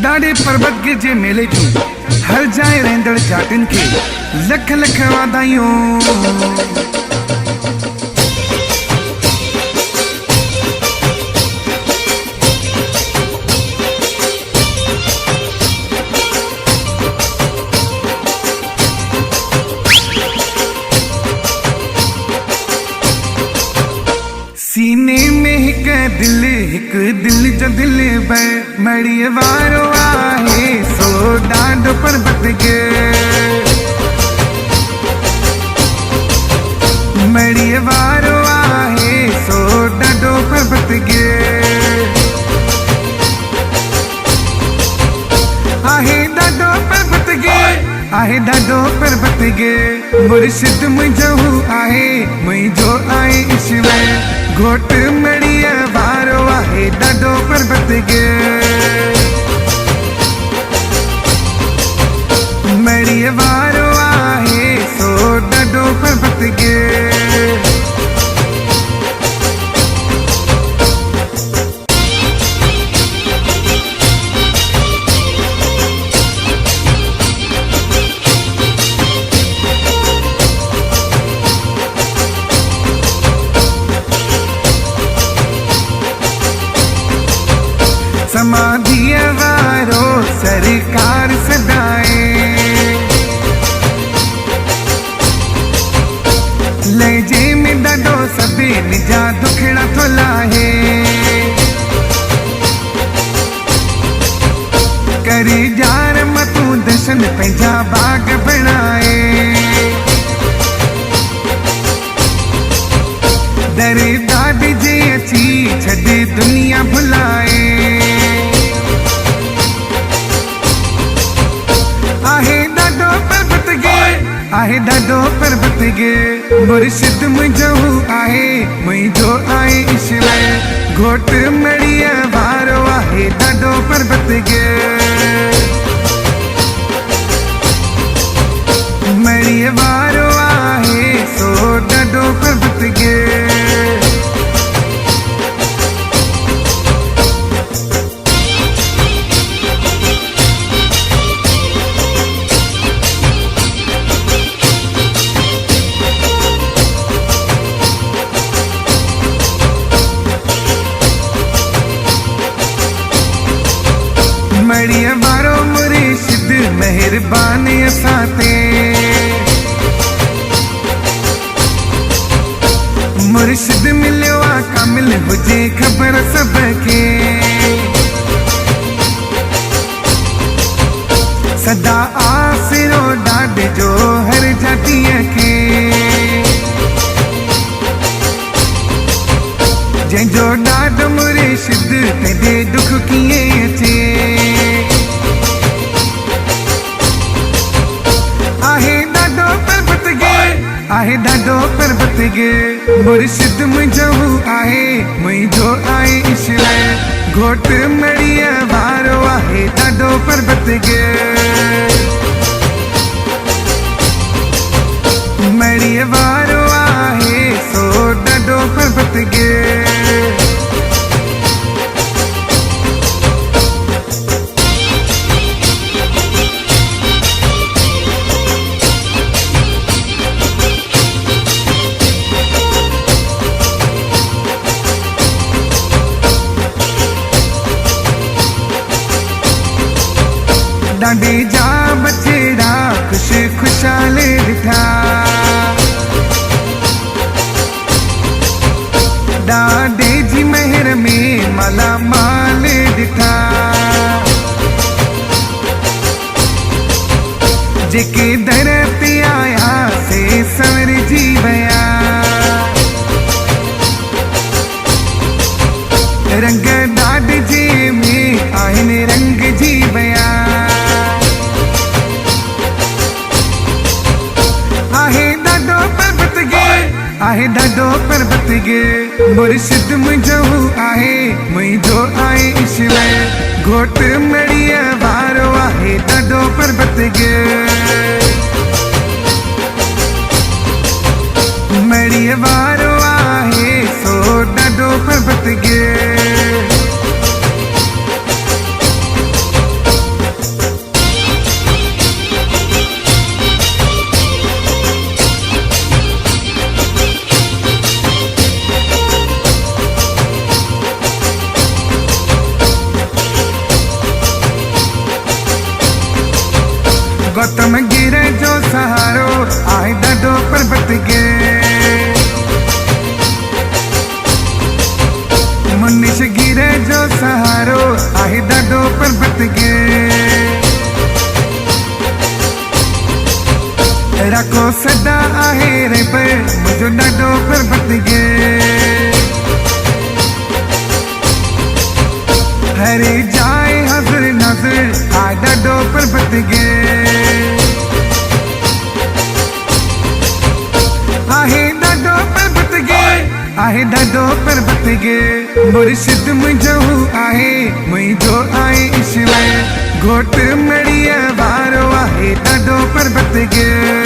डाढ़े पर्वत के जे मेले जूं हर जाए रहंदड़ जाटिन के लख लख वाधायूं। सीने में हिक दिल जो दिल मड़िए वारो आहे सो डांडो पर्वत के मड़िए वारो आहे सो डांडो पर्वत के आहे डांडो पर्वत के आहे डांडो पर्वत के मुर्शिद मुझो आहे मुझो आहे ईश्वर घोट मड़िया वारो आहे डांडो पर्वत के मड़िया वारो आहे सो डांडो पर्वत के समाधि वारो सरकार सदाए लहजे में ॾाढो सभिन जा दुखड़ा थो लाहे करे जार मतू दर्शन पंहिंजा बाग बणाए दरे दाद जे अची छॾ दुनिया भुलाए आहे डांडो पर्वत के मुर्शिद मुझो आहे मुझो आहे ईश्वर घोट मड़िया वारो आहे डांडो पर्वत के मड़िया वारो आहे सो डांडो पर्वत के मड़िया वारो मुर्शिद मेहरबान असाते मुर्शिद मिलियो आ कामिल हुजे ख़बर सबके सदा आसिरो डाड जो हर जातीअ खे जंहिंजो डाड मुर्शिद तेॾे दुख कीअं अचे आहे डांडो पर्वत के मुर्शिद मुझो आहे मुझो आहे ईश्वर घोट मड़िया वारो आहे डांडो पर्वत के मड़िया वारो आहे सो डांडो पर्वत के डांडे जा बचेड़ा खुश खुशाल ॾिठा डांडे जी महर में माला माल ॾिठा जेके दर ते आया से सवर जी विया रंग डाड जे में आहिनि रंग जी विया आहे डांडो पर्वत के मुर्शिद मुझो आहे मुझो आहे ईश्वर घोट मड़िया वारो आहे डांडो पर्वत के मड़िया वारो आहे सो डांडो पर्वत के उत्तम गिरे जो सहारो आहे ॾाढो पर्वत गे मुनीश गिरे जो सहारो आहे ॾाढो पर्वत गे रखो सदा आहे रे पे मुझो ॾाढो पर्वत गे हरे जाए हज़र नज़र आहे ॾाढो पर्वत गे आहे ॾाढो पर्वत गे आहे ॾाढो पर्वत गे मुर्शिद मुंहिंजो आहे मुंहिंजो आहे ईश्वर घोट मड़ीअ वारो आहे ॾाढो पर्वत गे